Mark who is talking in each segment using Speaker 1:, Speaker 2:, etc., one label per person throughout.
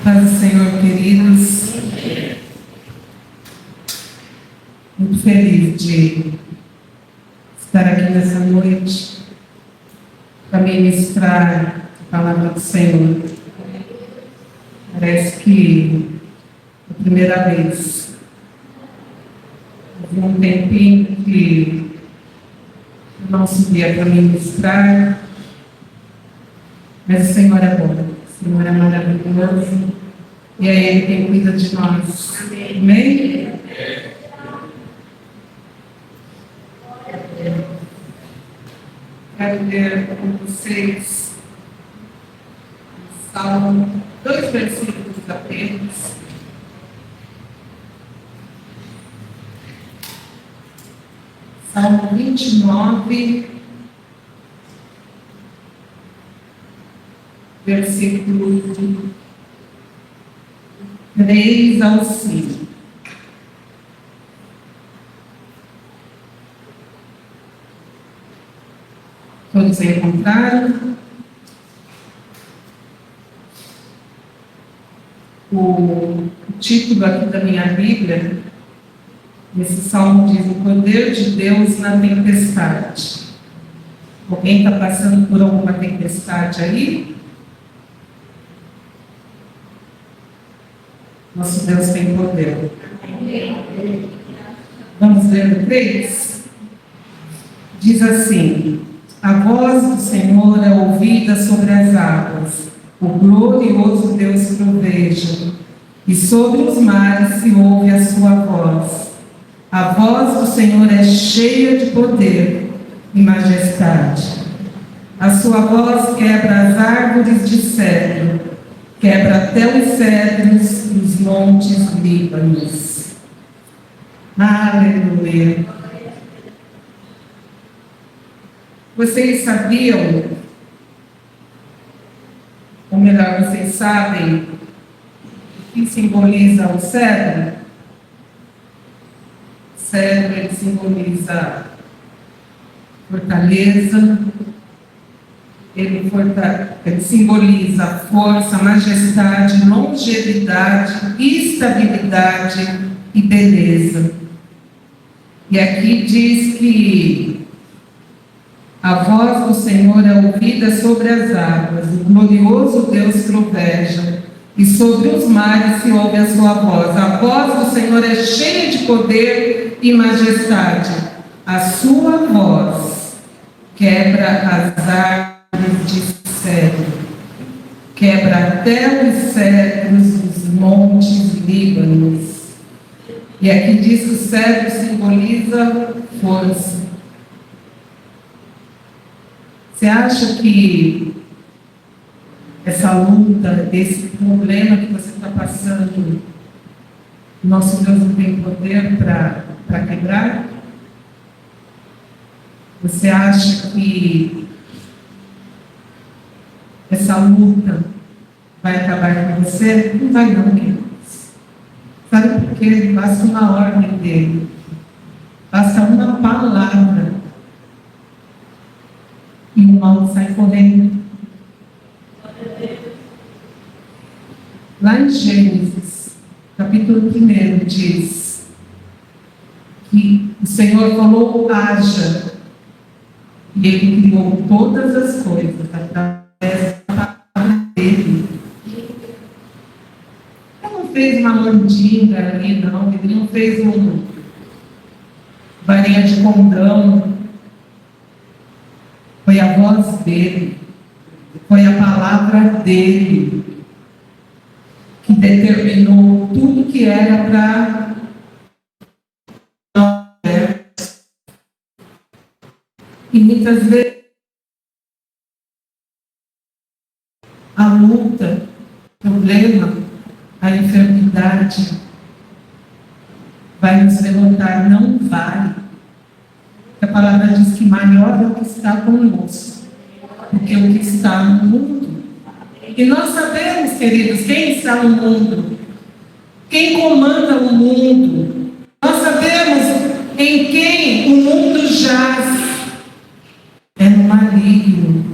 Speaker 1: Paz do Senhor, queridos. Muito feliz de estar aqui nessa noite para ministrar a palavra do Senhor. Parece que é a primeira vez. Havia um tempinho que eu não subia para ministrar, mas o Senhor é bom. O Senhor é maravilhoso e é Ele quem cuida de nós. Amém? Quero ler com vocês Salmo, 2 versículos apenas. Salmo 29, versículo 3 ao 5. Todos encontraram? O título aqui da minha Bíblia, esse salmo diz: o poder de Deus na tempestade. Alguém está passando por alguma tempestade aí? Nosso Deus tem poder. Vamos ler o 3? Diz assim: a voz do Senhor é ouvida sobre as águas, o glorioso Deus troveja, e sobre os mares se ouve a sua voz. A voz do Senhor é cheia de poder e majestade. A sua voz quebra as árvores de cedro, quebra até os cedros dos montes líbanos. Aleluia. Vocês sabiam, ou melhor, vocês sabem, o que simboliza o cedro? O cedro, ele simboliza fortaleza, ele simboliza força, majestade, longevidade, estabilidade e beleza. E aqui diz que a voz do Senhor é ouvida sobre as águas, o glorioso Deus troveja, e sobre os mares se ouve a sua voz. A voz do Senhor é cheia de poder e majestade. A sua voz quebra as árvores de cedro, quebra até os cedros dos montes líbanos. E aqui diz que o cedro simboliza força. Você acha que essa luta, esse problema que você está passando, nosso Deus não tem poder para quebrar? Você acha que essa luta vai acabar com você? Não vai não, queridos. Sabe por quê? Basta uma ordem dele. Basta uma palavra. E o mal sai correndo. Lá em Gênesis, capítulo 1, diz que o Senhor falou: haja, e Ele criou todas as coisas através da palavra dele. Ele não fez uma mandinga ali, não. Ele não fez uma varinha de condão. Foi a voz dele, foi a palavra dele que determinou tudo que era para nós. E muitas vezes a luta, o problema, a enfermidade vai nos levantar, não vai. A palavra diz que maior é o que está conosco do que o que está no mundo. E nós sabemos, queridos, quem está no mundo, quem comanda o mundo. Nós sabemos em quem o mundo jaz. É no maligno.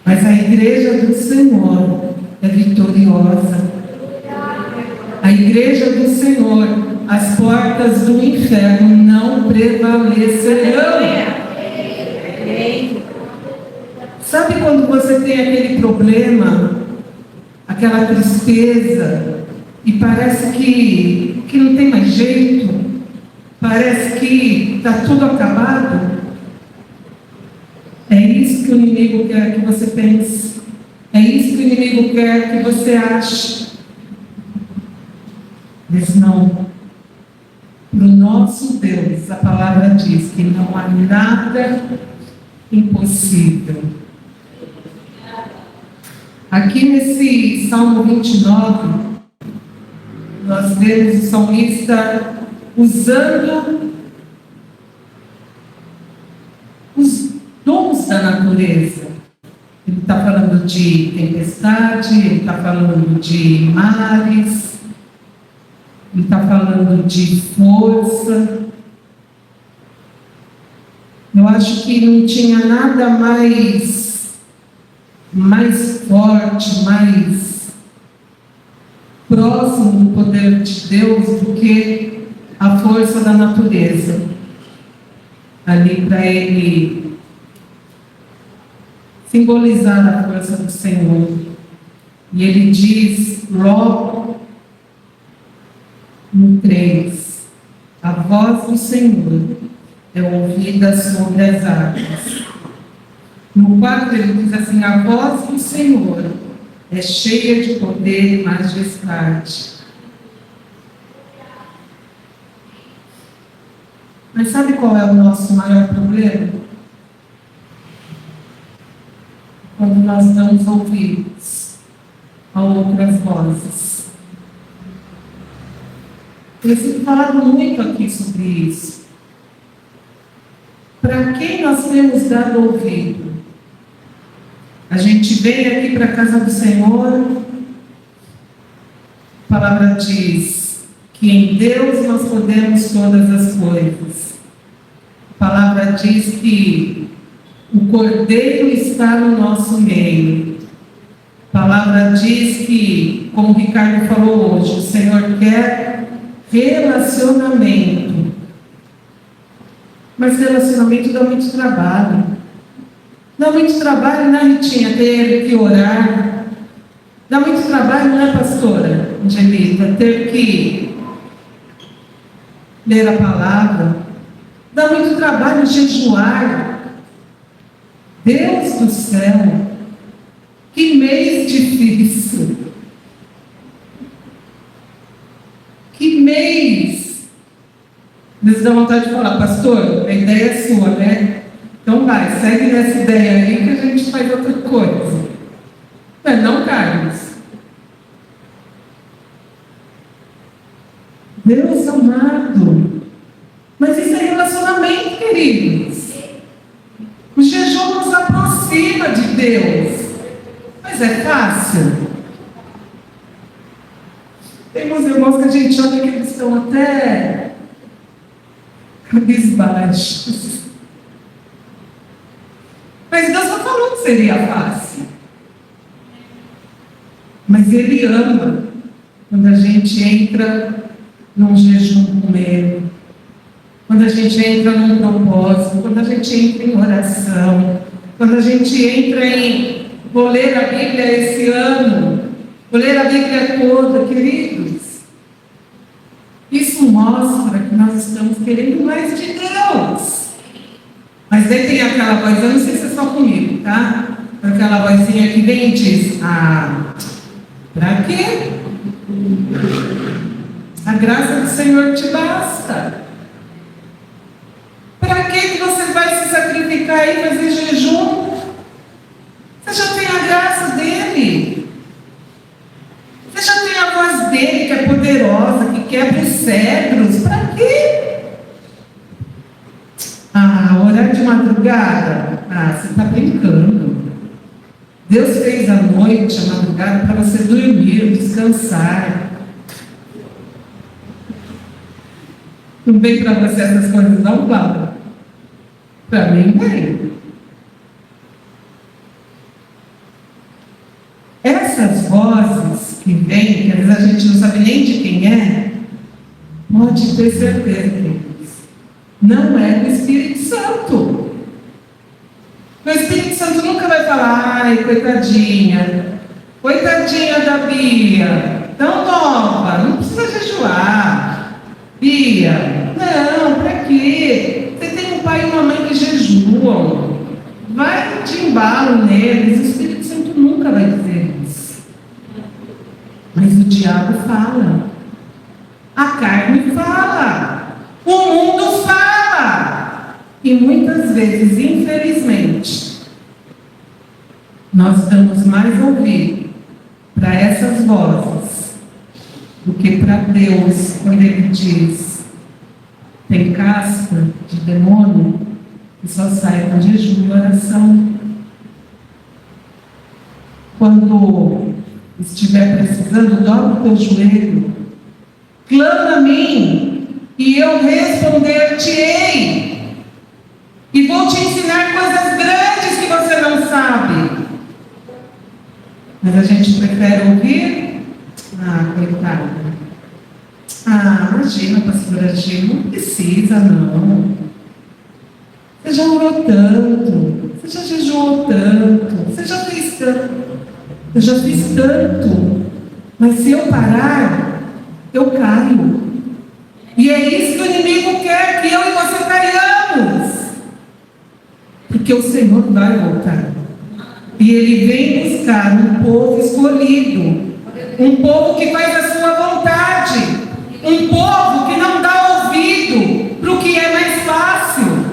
Speaker 1: Mas a igreja do Senhor é vitoriosa. portas do inferno não prevalecerão. Sabe quando você tem aquele problema, aquela tristeza, e parece que não tem mais jeito, parece que está tudo acabado? É isso que o inimigo quer que você pense. É isso que o inimigo quer que você ache. Mas não. Para o nosso Deus, a palavra diz que não há nada impossível. Aqui nesse Salmo 29, nós vemos o salmista usando os dons da natureza. Ele está falando de tempestade, ele está falando de mares, ele está falando de força. Eu acho que não tinha nada mais forte, mais próximo do poder de Deus do que a força da natureza. Ali para ele simbolizar a força do Senhor. E ele diz logo no 3, a voz do Senhor é ouvida sobre as águas. No 4 ele diz assim, a voz do Senhor é cheia de poder e majestade. Mas sabe qual é o nosso maior problema? Quando nós damos ouvidos a outras vozes. Eu tenho falado muito aqui sobre isso. Para quem nós temos dado ouvido? A gente vem aqui para a casa do Senhor, a palavra diz que em Deus nós podemos todas as coisas. A palavra diz que o Cordeiro está no nosso meio. A palavra diz que, como o Ricardo falou hoje, o Senhor quer relacionamento. Mas relacionamento dá muito trabalho. Dá muito trabalho, né, Ritinha? Ter que orar. Dá muito trabalho, né, pastora Angelita? Ter que ler a palavra. Dá muito trabalho jejuar. Deus do céu, que mês difícil. Que mês. Eles dão vontade de falar, pastor, a ideia é sua, né? Então vai, segue nessa ideia aí que a gente faz outra coisa. Não, Carlos? Deus amado. Mas isso é relacionamento, queridos. O jejum nos aproxima de Deus. Mas é fácil? Tem uns irmãos que a gente olha que eles estão até cabisbaixos. Mas Deus não falou que seria fácil. Mas Ele ama quando a gente entra num jejum com Ele, quando a gente entra num propósito, quando a gente entra em oração, quando a gente entra em vou ler a Bíblia esse ano, vou ler a Bíblia toda, queridos. Isso mostra que nós estamos querendo mais de Deus. Mas daí tem aquela voz, eu não sei se é só comigo, tá? Aquela vozinha que vem e diz, pra quê? A graça do Senhor te basta. Para que você vai se sacrificar e fazer jejum? Você já tem a graça dele. Você já tem a voz dele que é poderosa, que quebra os cedros. Para quê? Orar de madrugada? Você está brincando. Deus fez a noite, a madrugada, para você dormir, descansar. Não vem para você essas coisas não, Cláudia? Para mim, vem. Essas vozes que vêm, que às vezes a gente não sabe nem de quem é, Pode ter certeza, queridos, não é do Espírito Santo. O Espírito Santo nunca vai falar: ai, coitadinha da Bia, tão nova, não precisa jejuar. Bia, não, para quê? Você tem um pai e uma mãe que jejuam, vai de embalo neles. O Espírito Santo nunca vai dizer isso. Mas o diabo fala, a carne fala, o mundo fala, e muitas vezes, infelizmente, nós damos mais ouvido para essas vozes do que para Deus, quando Ele diz: tem casca de demônio que só sai com jejum e oração. Quando estiver precisando, dobra o teu joelho, clama a mim e eu responder-te-ei, e vou te ensinar coisas grandes que você não sabe. Mas a gente prefere ouvir: ah, coitada, ah, imagina, pastora Gil, não precisa não, você já orou tanto, você já jejuou tanto, você já fez tanto. Eu já fiz tanto, mas se eu parar, eu caio. E é isso que o inimigo quer, que eu e você caiamos, porque o Senhor vai voltar. E Ele vem buscar um povo escolhido, um povo que faz a sua vontade, um povo que não dá ouvido para o que é mais fácil.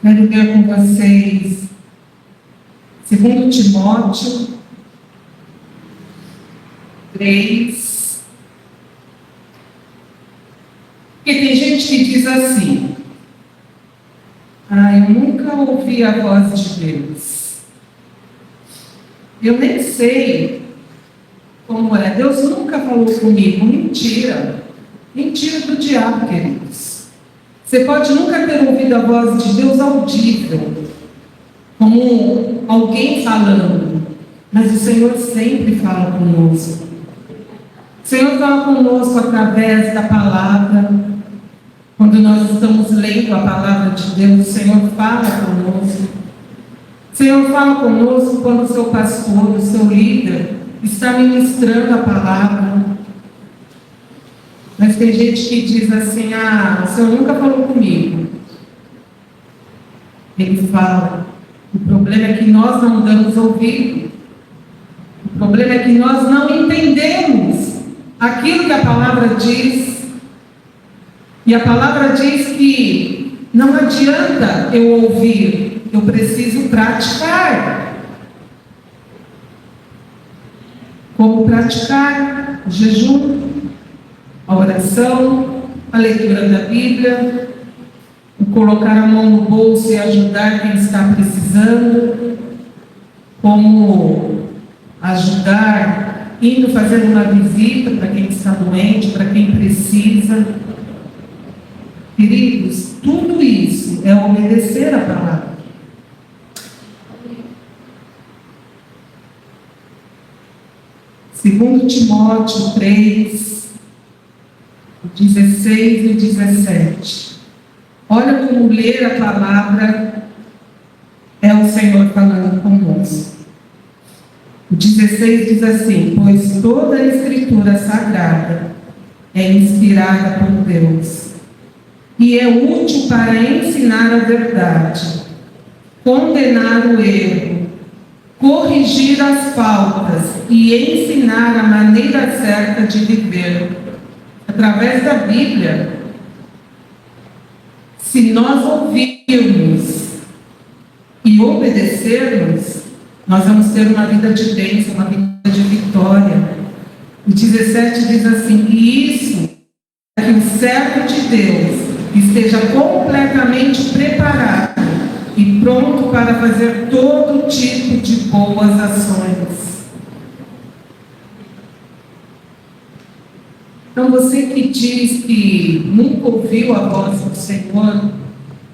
Speaker 1: Quero ver com vocês 2 Timóteo 3. Porque tem gente que diz assim: ah, eu nunca ouvi a voz de Deus, eu nem sei como é, Deus nunca falou comigo. Mentira, mentira do diabo, queridos. Você pode nunca ter ouvido a voz de Deus audível, como alguém falando, mas o Senhor sempre fala conosco. O Senhor fala conosco através da palavra. Quando nós estamos lendo a palavra de Deus, o Senhor fala conosco. O Senhor fala conosco quando o seu pastor, o seu líder, está ministrando a palavra. Mas tem gente que diz assim: ah, o Senhor nunca falou comigo. Ele fala. O problema é que nós não damos ouvido. O problema é que nós não entendemos aquilo que a palavra diz. E a palavra diz que não adianta eu ouvir, eu preciso praticar. Como praticar? O jejum, a oração, a leitura da Bíblia, o colocar a mão no bolso e ajudar quem está precisando, como ajudar indo fazer uma visita para quem está doente, para quem precisa. Queridos, tudo isso é obedecer a palavra. Segundo Timóteo 3, 16 e 17. Olha como ler a palavra é o Senhor falando conosco. O 16 diz assim: pois toda a Escritura Sagrada é inspirada por Deus e é útil para ensinar a verdade, condenar o erro, corrigir as faltas e ensinar a maneira certa de viver. Através da Bíblia, se nós ouvirmos e obedecermos, nós vamos ter uma vida de bênção, uma vida de vitória. O 17 diz assim: e isso é que o servo de Deus esteja completamente preparado e pronto para fazer todo tipo de boas ações. Então, você que diz que nunca ouviu a voz do Senhor,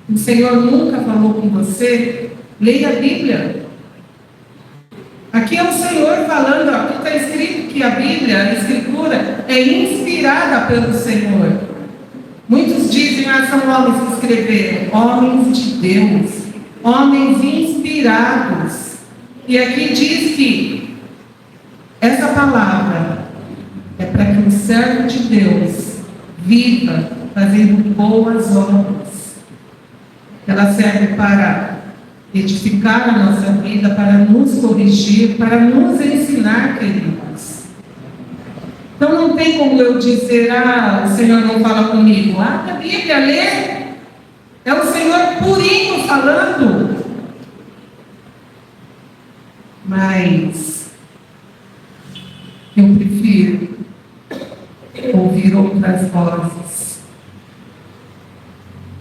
Speaker 1: o Senhor nunca falou com você, Leia a Bíblia. Aqui é o Senhor falando, aqui está escrito que a Bíblia, a Escritura, é inspirada pelo Senhor. Muitos dizem, são homens que escreveram. Homens de Deus, homens inspirados. E aqui diz que essa palavra é para que o servo de Deus viva fazendo boas obras. Ela serve para edificar a nossa vida, para nos corrigir, para nos ensinar, queridos. Então não tem como eu dizer, o Senhor não fala comigo. A Bíblia, lê. É o Senhor purinho falando. Mas eu prefiro ouvir outras vozes.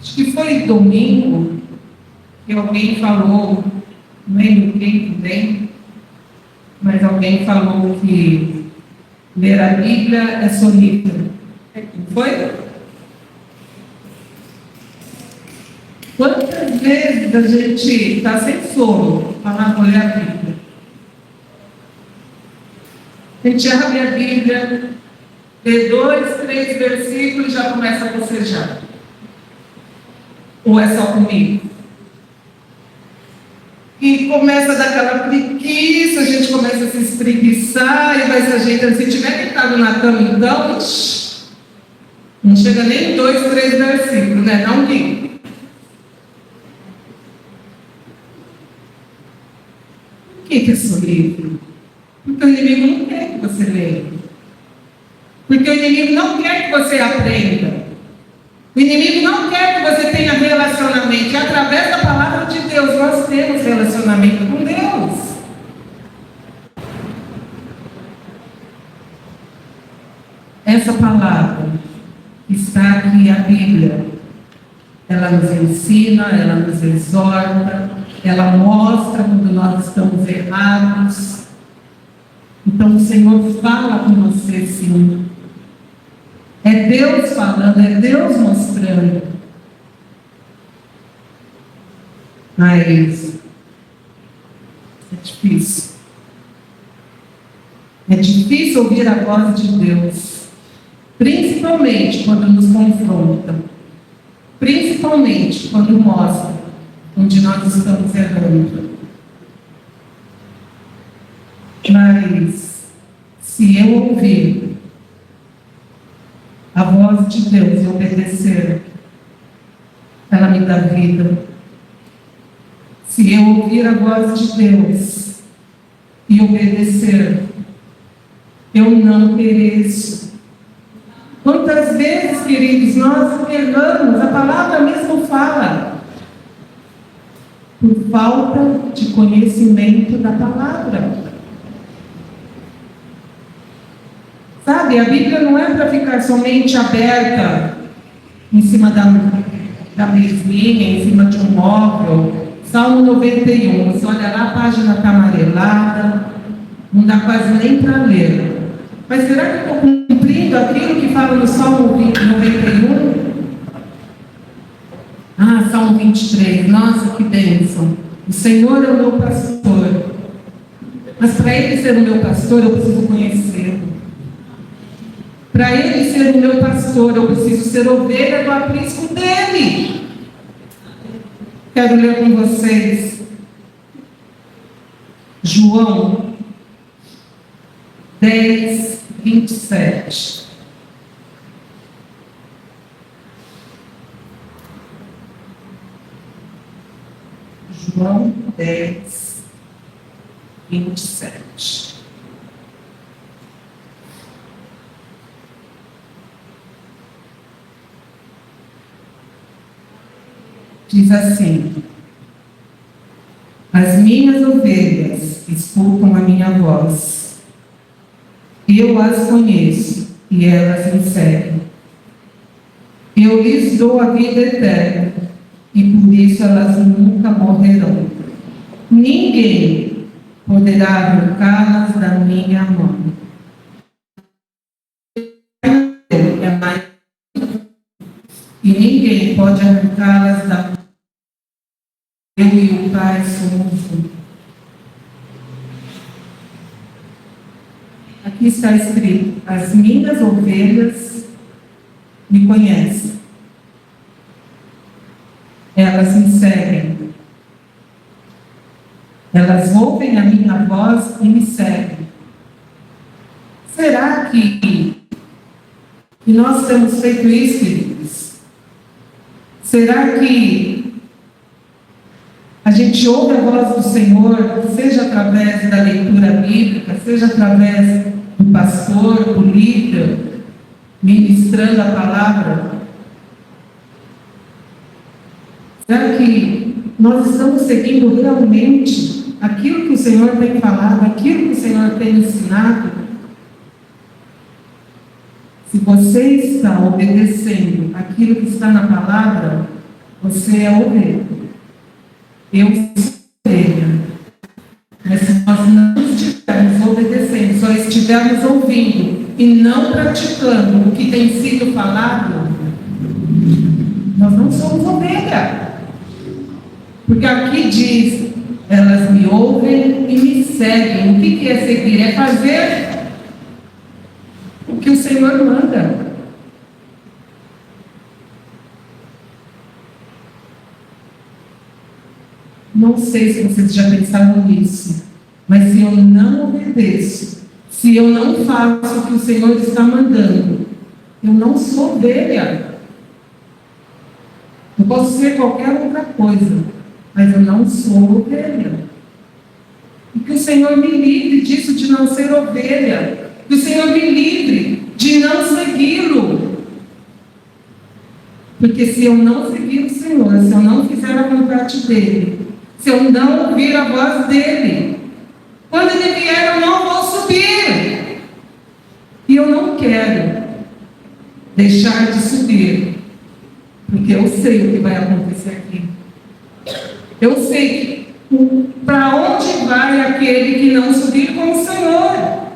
Speaker 1: Acho que foi domingo que alguém falou, não lembro quem também, mas alguém falou que ler a Bíblia é sonífero. Não foi? Quantas vezes a gente está sem sono, falando, ler a Bíblia? A gente abre a Bíblia, lê 2, 3 versículos e já começa a bocejar. Ou é só comigo? E começa a dar aquela preguiça, a gente começa a se espreguiçar e vai se ajeitando. Se tiver deitado na cama, então, não chega nem 2, 3 versículos, né? Não liga. Por que é sonífero? Porque o inimigo não quer que você leia. Porque o inimigo não quer que você aprenda. O inimigo não quer que você tenha relacionamento. E através da palavra de Deus, nós temos relacionamento com Deus. Essa palavra está aqui, a Bíblia. Ela nos ensina, ela nos exorta, ela mostra quando nós estamos errados. Então o Senhor fala com você, sim. É Deus falando, é Deus mostrando. Mas é difícil. É difícil ouvir a voz de Deus, principalmente quando nos confronta, principalmente quando mostra onde nós estamos errando. Mas se eu ouvir a voz de Deus e obedecer, ela me dá vida. Se eu ouvir a voz de Deus e obedecer, eu não pereço. Quantas vezes, queridos, nós erramos, a palavra mesmo fala, por falta de conhecimento da palavra. Sabe, a Bíblia não é para ficar somente aberta em cima da mesinha, em cima de um móvel. Salmo 91, você olha lá, a página está amarelada, não dá quase nem para ler. Mas será que eu estou cumprindo aquilo que fala no Salmo 91? Salmo 23, nossa, que bênção. O Senhor é o meu pastor. Mas para Ele ser o meu pastor, eu preciso conhecê-lo. Para Ele ser o meu pastor, eu preciso ser ovelha do aprisco dEle. Quero ler com vocês João 10, 27. João 10, 27. Diz assim: as minhas ovelhas escutam a minha voz. Eu as conheço e elas me seguem. Eu lhes dou a vida eterna e por isso elas nunca morrerão. Ninguém poderá arrancá-las da minha mão. E ninguém pode arrancá-las da Eu e o Pai somos um. Aqui está escrito: as minhas ovelhas me conhecem. Elas me seguem. Elas ouvem a minha voz e me seguem. Será que nós temos feito isso, queridos? Será que a gente ouve a voz do Senhor, seja através da leitura bíblica, seja através do pastor, do líder, ministrando a palavra? Será que nós estamos seguindo realmente aquilo que o Senhor tem falado, aquilo que o Senhor tem ensinado? Se você está obedecendo aquilo que está na palavra, você é ovelha. Eu sou ovelha. Mas se nós não estivermos obedecendo, só estivermos ouvindo e não praticando o que tem sido falado, nós não somos ovelha. Porque aqui diz: elas me ouvem e me seguem. O que é seguir? É fazer o que o Senhor manda. Não sei se vocês já pensaram nisso, mas se eu não obedeço, se eu não faço o que o Senhor está mandando, eu não sou ovelha. Eu posso ser qualquer outra coisa, mas eu não sou ovelha. E que o Senhor me livre disso, de não ser ovelha. Que o Senhor me livre de não segui-lo. Porque se eu não seguir o Senhor, se eu não fizer a vontade dEle, se eu não ouvir a voz dEle, quando Ele vier eu não vou subir. E eu não quero deixar de subir, porque eu sei o que vai acontecer aqui. Eu sei para onde vai aquele que não subir com o Senhor.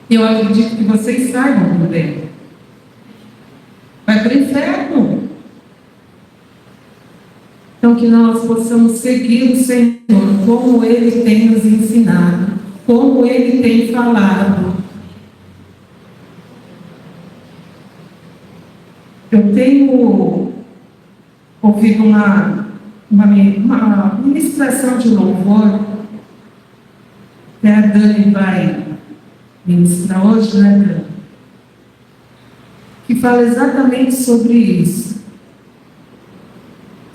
Speaker 1: Eu acredito que vocês saibam também. Vai para o inferno. Então, que nós possamos seguir o Senhor como Ele tem nos ensinado, como Ele tem falado. Eu tenho ouvido uma ministração de louvor, que a Dani vai ministrar hoje, né, Dani? Que fala exatamente sobre isso.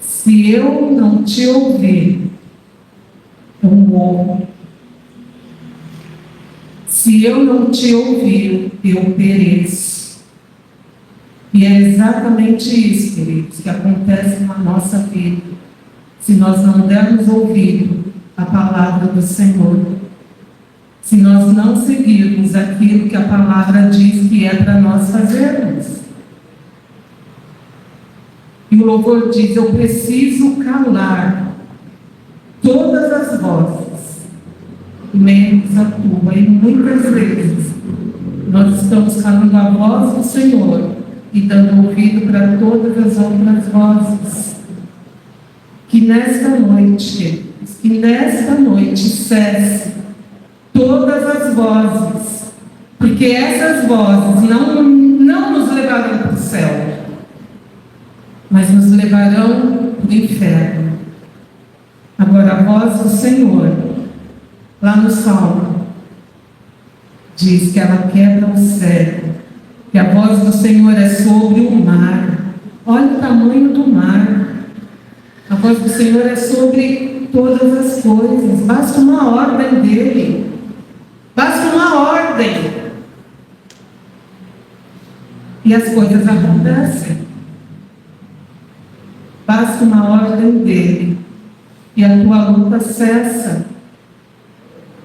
Speaker 1: Se eu não te ouvir, eu morro. Se eu não te ouvir, eu pereço. E é exatamente isso, queridos, que acontece na nossa vida. Se nós não dermos ouvido à palavra do Senhor, se nós não seguirmos aquilo que a palavra diz que é para nós fazermos. E o louvor diz: eu preciso calar todas as vozes, menos a tua. E muitas vezes nós estamos calando a voz do Senhor e dando ouvido para todas as outras vozes. Que nesta noite, cesse todas as vozes, porque essas vozes não nos levarão para o céu, mas nos levarão para o inferno. Agora, a voz do Senhor, lá no Salmo, diz que ela quebra o céu, que a voz do Senhor é sobre o mar. Olha o tamanho do mar. A voz do Senhor é sobre todas as coisas. Basta uma ordem dEle. Basta uma ordem. E as coisas acontecem. Basta uma ordem dEle. E a tua luta cessa.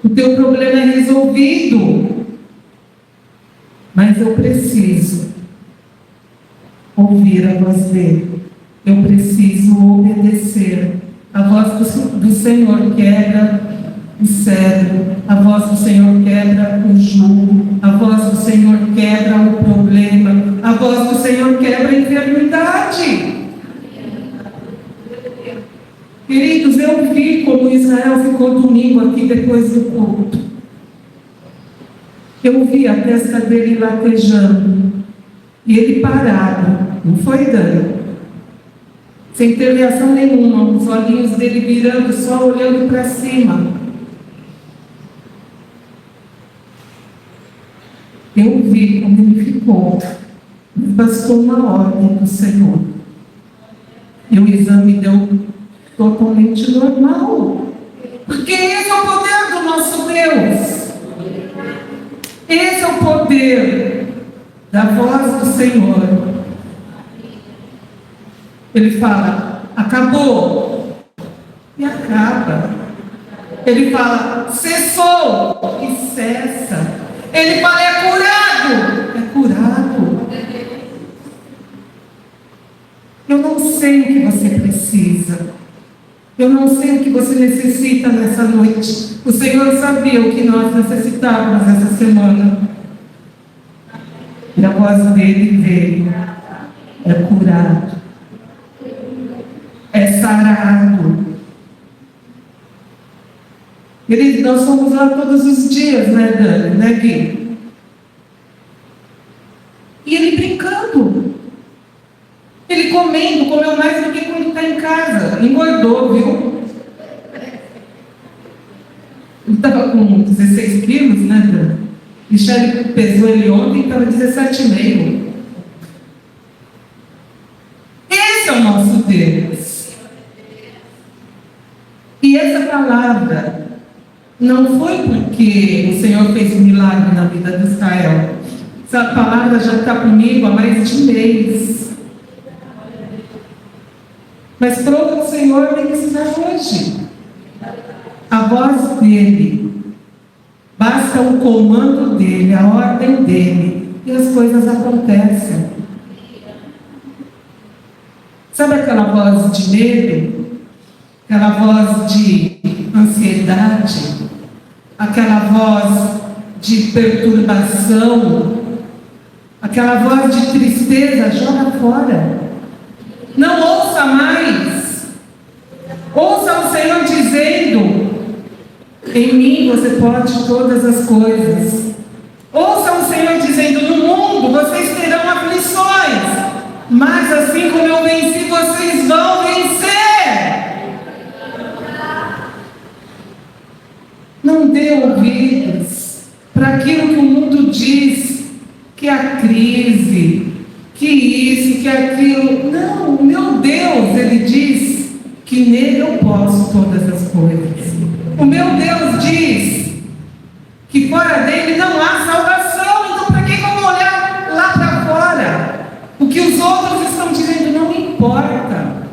Speaker 1: O teu problema é resolvido. Mas eu preciso ouvir a voz dEle. Eu preciso obedecer. A voz do Senhor quebra o cedro. A voz do Senhor quebra o jugo. A voz do Senhor quebra o problema. A voz do Senhor quebra a enfermidade. Queridos, eu vi como Israel ficou domingo aqui depois do culto. Eu vi a testa dele latejando. E ele parado, não foi dando. Sem ter reação nenhuma, os olhinhos dele virando, só olhando para cima. Eu vi como ele ficou. Mas bastou uma ordem do Senhor. E o exame deu totalmente normal. Porque esse é o poder do nosso Deus. Esse é o poder da voz do Senhor. Ele fala, acabou. E acaba. Ele fala, cessou. E cessa. Ele fala, é curado. É curado. Eu não sei o que você precisa. Eu não sei o que você necessita nessa noite. O Senhor sabia o que nós necessitávamos essa semana. E a voz dele veio. É curado. É sarado. Querido, nós somos lá todos os dias, né, Dani? Né, Gui? E ele brincando. Ele comeu mais do que quando está em casa. Engordou, viu? Ele estava com 16 quilos, né, Dani? Michele pesou ele ontem e estava 17,5. Esse é o nosso Deus. E essa palavra não foi porque o Senhor fez um milagre na vida de Israel. Essa palavra já está comigo há mais de um mês. Mas pronto, o Senhor me ensinar hoje. A voz dele. Basta o comando dele, a ordem dele. E as coisas acontecem. Sabe aquela voz de medo? Aquela voz de ansiedade? Aquela voz de perturbação? Aquela voz de tristeza? Joga fora. Não ouça mais. Ouça o Senhor dizendo: em mim você pode todas as coisas. Ouça o Senhor dizendo: no mundo vocês terão aflições, mas assim como eu venci, vocês vão vencer. Não dê ouvidos para aquilo que o mundo diz, que a crise, que isso, que aquilo. Não, meu Deus, Ele diz que nele eu posso todas as coisas. O meu Deus diz que fora dele não há salvação. Então para que vamos olhar lá para fora? O que os outros estão dizendo não importa.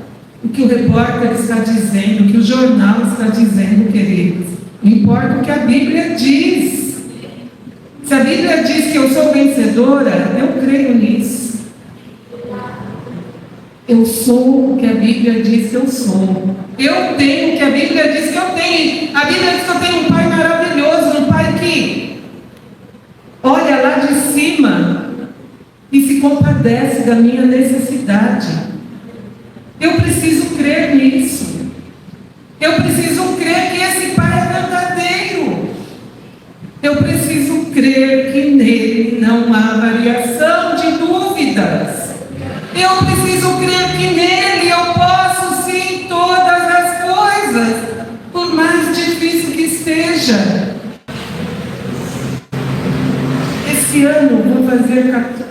Speaker 1: O que o repórter está dizendo, o que o jornal está dizendo, queridos. Importa o que a Bíblia diz. Se a Bíblia diz que eu sou vencedora, eu creio nisso. Eu sou o que a Bíblia diz que eu sou. Eu tenho o que a Bíblia diz que eu tenho. A Bíblia diz que eu tenho um Pai maravilhoso, um Pai que olha lá de cima e se compadece da minha necessidade. Eu preciso crer nisso. Eu preciso crer que esse Pai é verdadeiro. Eu preciso crer que nele não há variação de dúvidas. Eu preciso crer que nele eu posso sim todas as coisas, por mais difícil que esteja. Esse ano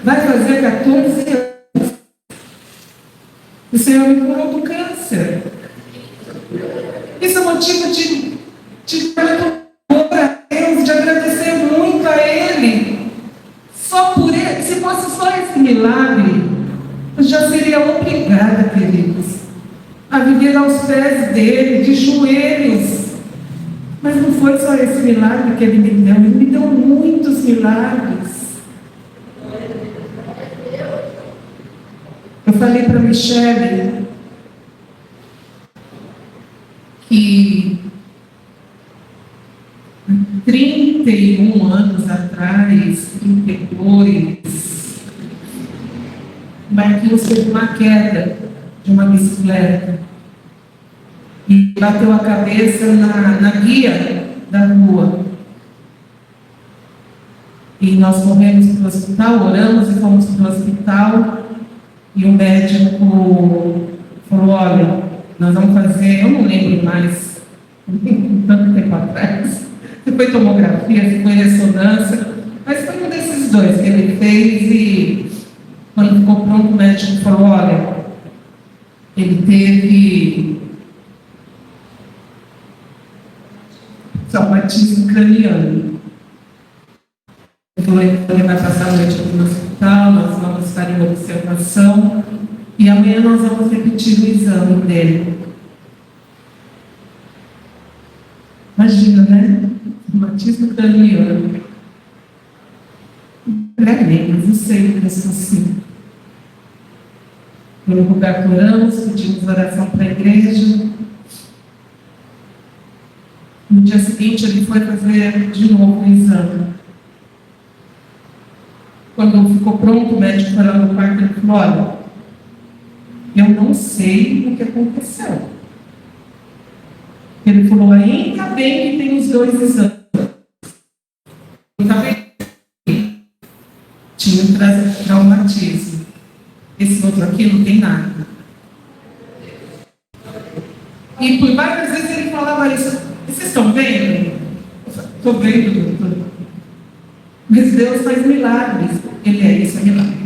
Speaker 1: vai fazer 14 anos. O Senhor me curou do câncer. Isso é motivo de amor a Deus, de agradecer muito a Ele. Só por Ele, se fosse só esse milagre, eu já seria obrigada, queridos, a viver aos pés dele, de joelhos. Mas não foi só esse milagre que ele me deu muitos milagres. Eu falei para a Michele que 31 anos atrás, 32, Marquinhos teve uma queda de uma bicicleta. e bateu a cabeça na guia da rua. E nós corremos para o hospital, oramos e fomos para o hospital, e o médico falou, olha, nós vamos fazer, eu não lembro mais, tanto tempo atrás, se foi tomografia, se foi ressonância, mas foi um desses dois que ele fez, e quando ficou pronto, o médico falou, olha, ele teve traumatismo craniano. Ele vai passar a noite aqui no hospital, nós vamos estar em observação e amanhã nós vamos repetir o exame dele. Imagina, né? Traumatismo craniano. Mas não sei o que é assim. Pelo lugar que oramos, pedimos oração para a igreja. No dia seguinte ele foi fazer de novo o exame. Quando ficou pronto, o médico foi lá no quarto e falou, olha, eu não sei o que aconteceu. Ele falou, ainda bem que tem os dois exames. Ainda bem que tinha um traumatismo. Esse outro aqui não tem nada. E por várias vezes ele falava isso. Vocês estão vendo? Estou vendo, doutor. Mas Deus faz milagres. Ele é isso, é milagre.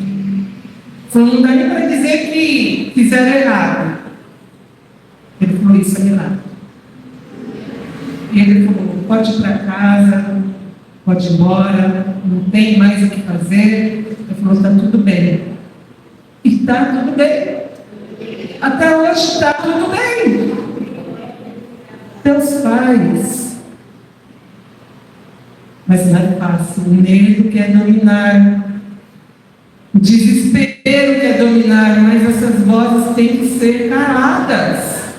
Speaker 1: Falou, não dá nem para dizer que fizeram errado. Ele falou, isso é milagre. E ele falou, pode ir para casa, pode ir embora, não tem mais o que fazer. Ele falou, está tudo bem. E está tudo bem. Até hoje está tudo bem. Deus faz. Mas não é fácil. O medo quer dominar. O desespero quer dominar. Mas essas vozes têm que ser caladas.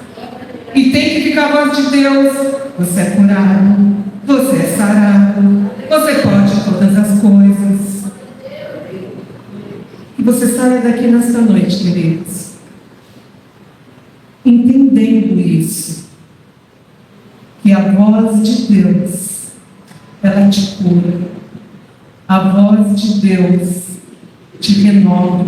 Speaker 1: E tem que ficar a voz de Deus. Você é curado. Você é sarado. Você pode todas as coisas. E você saia daqui nesta noite, queridos, entendendo isso. Que a voz de Deus, ela te cura. A voz de Deus te renova.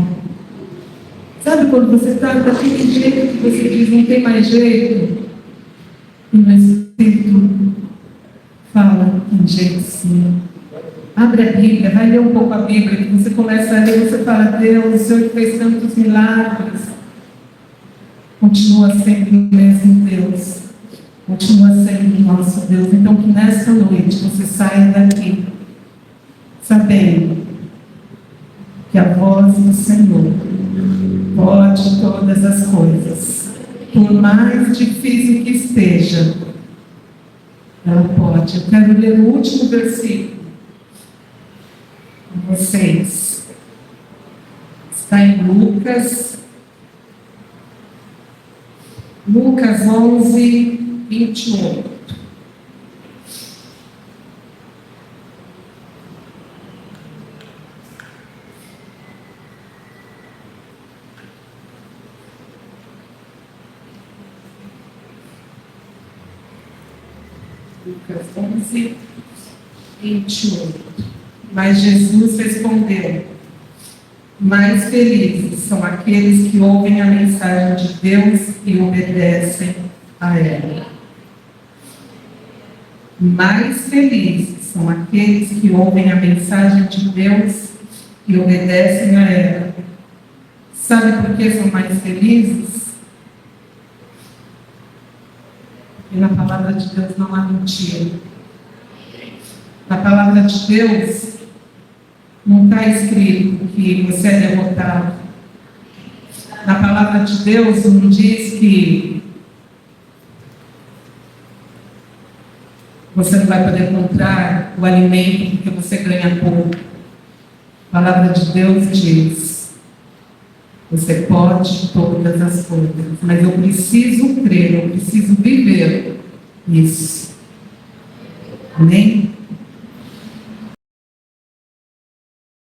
Speaker 1: Sabe quando você está daquele jeito que você diz, não tem mais jeito? E o Espírito fala, tem jeito sim. Abre a Bíblia, vai ler um pouco a Bíblia, que você começa a ler, você fala, Deus, o Senhor fez tantos milagres. Continua sendo o mesmo Deus. Continua sendo o nosso Deus. Então, que nesta noite você saia daqui sabendo que a voz do Senhor pode todas as coisas. Por mais difícil que esteja, ela pode. Eu quero ler o último versículo com vocês. Está em Lucas 11, 28. Lucas 11, 28. Mas Jesus respondeu: mais felizes são aqueles que ouvem a mensagem de Deus e obedecem a ela. Mais felizes são aqueles que ouvem a mensagem de Deus e obedecem a ela. Sabe por que são mais felizes? Porque na palavra de Deus não há mentira. Na palavra de Deus não está escrito que você é derrotado. Na palavra de Deus não diz que você não vai poder comprar o alimento porque você ganha pouco. A palavra de Deus diz: você pode todas as coisas, mas eu preciso crer, eu preciso viver isso. Amém?